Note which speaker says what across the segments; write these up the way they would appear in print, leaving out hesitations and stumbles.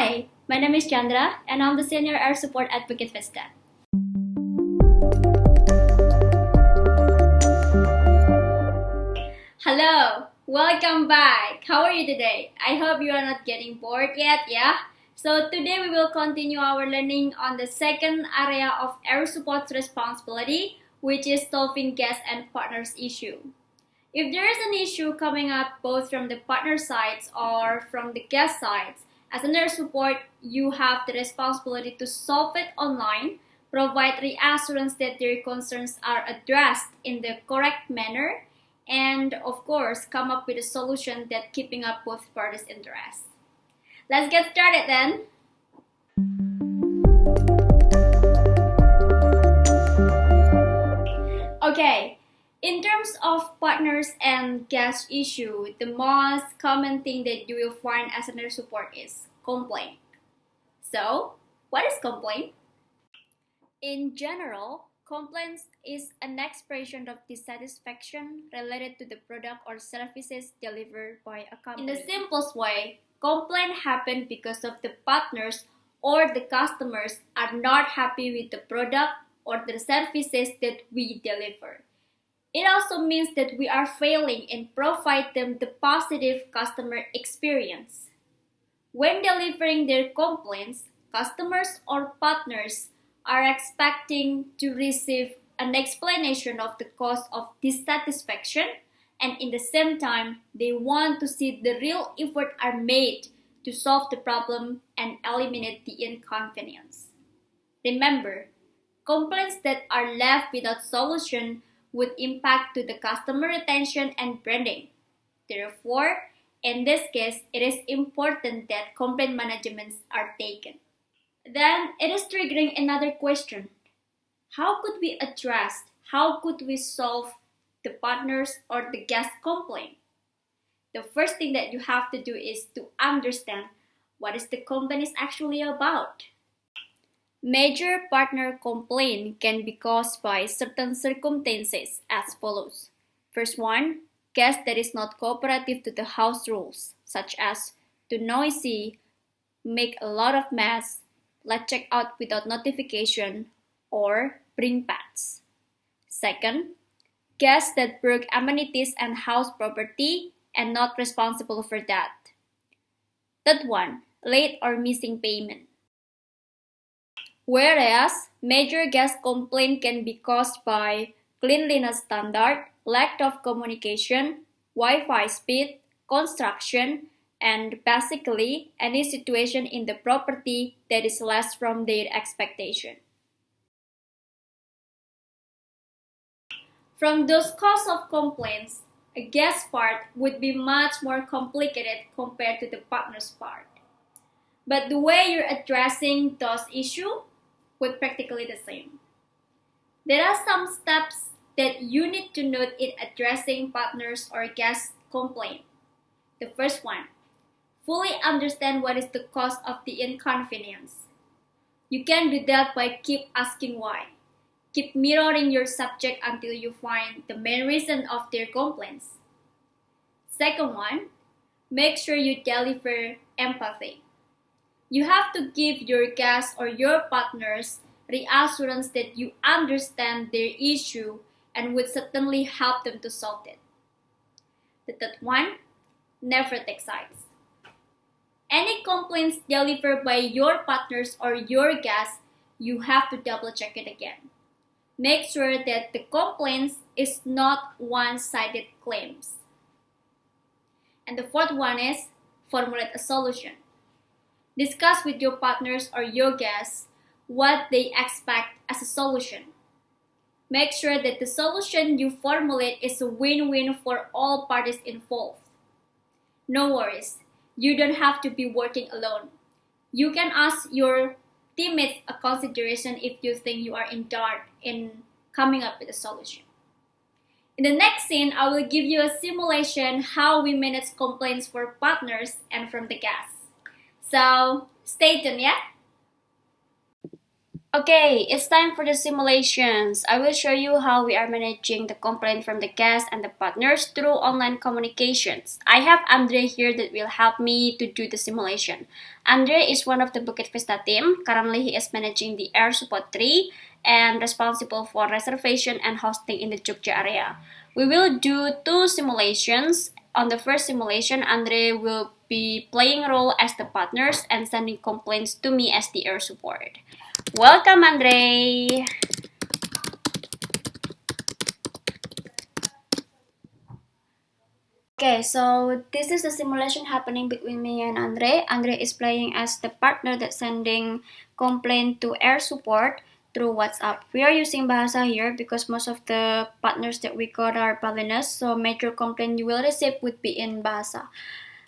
Speaker 1: Hi, my name is Chandra, and I'm the Senior Air Support Advocate Vista. Hello, welcome back. How are you today? I hope you are not getting bored yet, yeah? So today we will continue our learning on the second area of air support's responsibility, which is solving guest and partners issue. If there is an issue coming up both from the partner sides or from the guest sides, as an air support, you have the responsibility to solve it online, provide reassurance that their concerns are addressed in the correct manner, and of course, come up with a solution that keeping up both parties' interests. Let's get started then. Okay, in terms of partners and guest issue, the most common thing that you will find as an air support is complaint. So, what is complaint? In general, complaints is an expression of dissatisfaction related to the product or services delivered by a company. In the simplest way, complaint happen because of the partners or the customers are not happy with the product or the services that we deliver. It also means that we are failing in provide them the positive customer experience. When delivering their complaints, customers or partners are expecting to receive an explanation of the cause of dissatisfaction, and in the same time, they want to see the real effort are made to solve the problem and eliminate the inconvenience. Remember, complaints that are left without solution would impact to the customer retention and branding. Therefore, in this case, it is important that complaint managements are taken. Then it is triggering another question. How could we solve the partners or the guest complaint? The first thing that you have to do is to understand what is the complaint is actually about. Major partner complaint can be caused by certain circumstances as follows. First one, guest that is not cooperative to the house rules, such as too noisy, make a lot of mess, let check out without notification, or bring pets. Second, guests that broke amenities and house property and not responsible for that. Third one, late or missing payment. Whereas, major guest complaint can be caused by cleanliness standard, lack of communication, Wi-Fi speed, construction, and basically any situation in the property that is less from their expectation. From those cause of complaints, a guest part would be much more complicated compared to the partner's part. But the way you're addressing those issues would practically the same. There are some steps that you need to note in addressing partners or guest complaint. The first one, fully understand what is the cause of the inconvenience. You can do that by keep asking why. Keep mirroring your subject until you find the main reason of their complaints. Second one, make sure you deliver empathy. You have to give your guests or your partners reassurance that you understand their issue and would certainly help them to solve it. The third one, never take sides. Any complaints delivered by your partners or your guests, you have to double check it again. Make sure that the complaints is not one-sided claims. And the fourth one is formulate a solution. Discuss with your partners or your guests what they expect as a solution. Make sure that the solution you formulate is a win-win for all parties involved. No worries, you don't have to be working alone. You can ask your teammates a consideration if you think you are in doubt in coming up with a solution. In the next scene, I will give you a simulation how we manage complaints for partners and from the guests. So, stay tuned, yeah? Okay, it's time for the simulations. I will show you how we are managing the complaint from the guests and the partners through online communications. I have Andre here that will help me to do the simulation. Andre is one of the Bukit Vista team. Currently, he is managing the Air Support 3 and responsible for reservation and hosting in the Jogja area. We will do two simulations. On the first simulation, Andre will be playing a role as the partners and sending complaints to me as the air support. Welcome, Andre. Okay, so this is the simulation happening between me and Andre. Andre is playing as the partner that's sending complaint to air support through WhatsApp. We are using Bahasa here because most of the partners that we got are Balinese, so major complaint you will receive would be in Bahasa.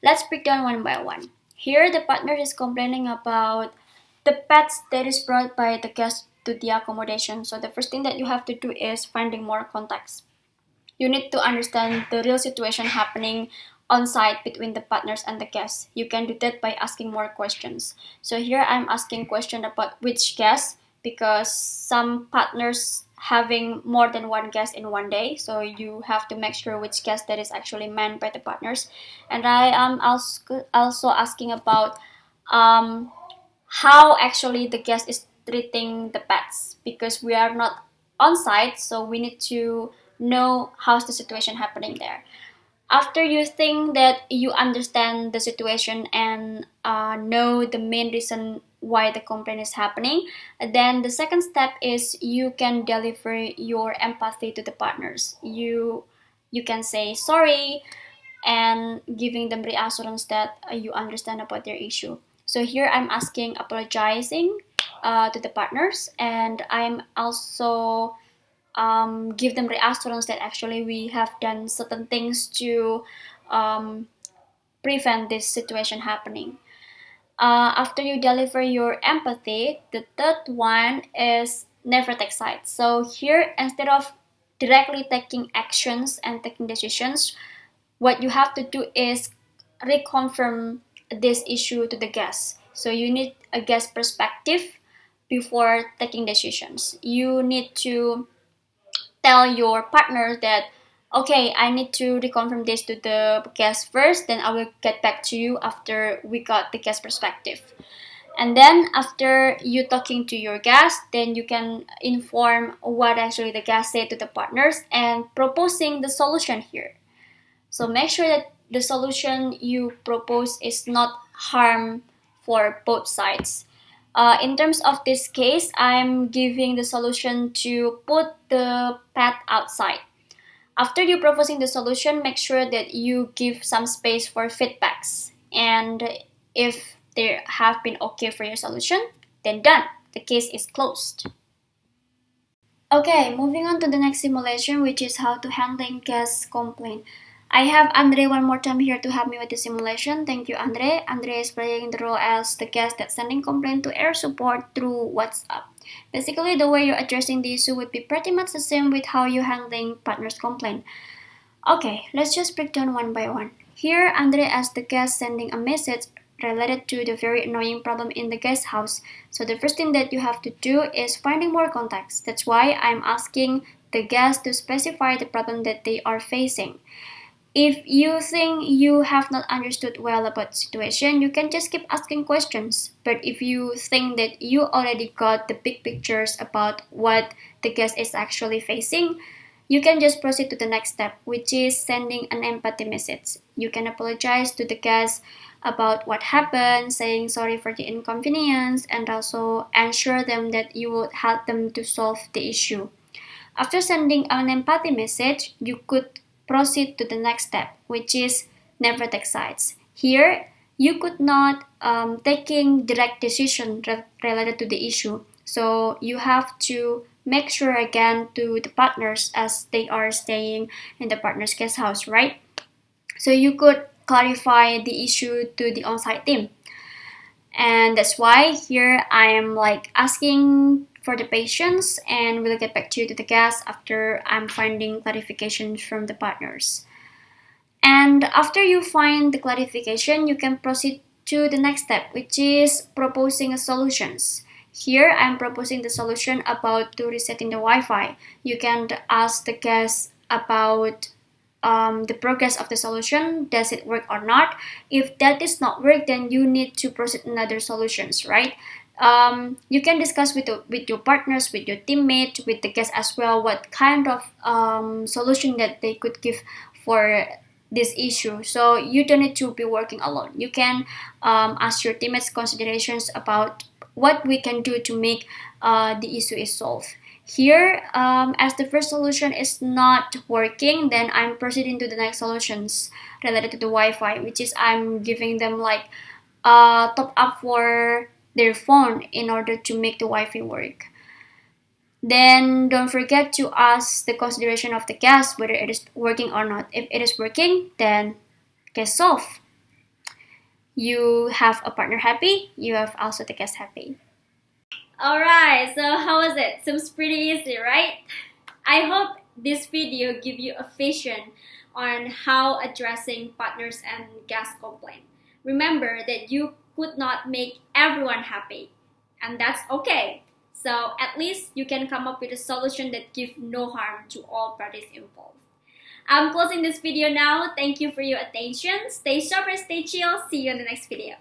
Speaker 1: Let's break down one by one. Here, the partner is complaining about the pets that is brought by the guest to the accommodation. So the first thing that you have to do is finding more context. You need to understand the real situation happening on site between the partners and the guests. You can do that by asking more questions. So here I'm asking question about which guest because some partners having more than one guest in one day. So you have to make sure which guest that is actually meant by the partners. And I am also asking about um, how actually the guest is treating the pets because we are not on site, so we need to know how's the situation happening there. After you think that you understand the situation and know the main reason why the complaint is happening, then the second step is you can deliver your empathy to the partners. You can say sorry and giving them reassurance that you understand about their issue. So here I'm asking apologizing to the partners, and I'm also give them reassurance that actually we have done certain things to um, prevent this situation happening. After you deliver your empathy, the third one is never take sides. So here, instead of directly taking actions and taking decisions, what you have to do is reconfirm this issue to the guest. So you need a guest perspective before taking decisions. You need to tell your partner that okay, I need to reconfirm this to the guest first, then I will get back to you after we got the guest perspective. And then after you talking to your guest, then you can inform what actually the guest said to the partners and proposing the solution here. So make sure that the solution you propose is not harm for both sides. In terms of this case, I'm giving the solution to put the pet outside. After you proposing the solution, make sure that you give some space for feedbacks. And if they have been okay for your solution, then done. The case is closed. Okay, moving on to the next simulation, which is how to handling guest complaint. I have Andre one more time here to help me with the simulation. Thank you, Andre. Andre is playing the role as the guest that's sending complaint to air support through WhatsApp. Basically, the way you're addressing the issue would be pretty much the same with how you're handling partner's complaint. Okay, let's just break down one by one. Here, Andre as the guest sending a message related to the very annoying problem in the guest house. So the first thing that you have to do is finding more context. That's why I'm asking the guest to specify the problem that they are facing. If you think you have not understood well about the situation, you can just keep asking questions. But if you think that you already got the big pictures about what the guest is actually facing, you can just proceed to the next step, which is sending an empathy message. You can apologize to the guest about what happened, saying sorry for the inconvenience, and also assure them that you would help them to solve the issue. After sending an empathy message, you could proceed to the next step, which is never take sides. Here, you could not taking direct decision related to the issue. So you have to make sure again to the partners as they are staying in the partner's guest house, right? So you could clarify the issue to the on-site team. And that's why here I am like asking for the patience and we'll get back to you to the guests after I'm finding clarifications from the partners. And after you find the clarification, you can proceed to the next step, which is proposing a solutions. Here, I'm proposing the solution about to resetting the Wi-Fi. You can ask the guest about the progress of the solution. Does it work or not? If that is not work, then you need to proceed another solutions, right? You can discuss with your partners, with your teammate, with the guest as well, what kind of solution that they could give for this issue. So you don't need to be working alone. You can ask your teammates considerations about what we can do to make the issue is solved. Here, as the first solution is not working, then I'm proceeding to the next solutions related to the Wi-Fi, which is I'm giving them like top up for their phone in order to make the Wi-Fi work. Then don't forget to ask the consideration of the guest whether it is working or not. If it is working, then case solved. You have a partner happy, you have also the guest happy. Alright, so how was it? Seems pretty easy, right? I hope this video give you a vision on how addressing partners and guest complaint. Remember that you could not make everyone happy, and that's okay. So at least you can come up with a solution that gives no harm to all parties involved. I'm closing this video now. Thank you for your attention. Stay sharp and stay chill. See you in the next video.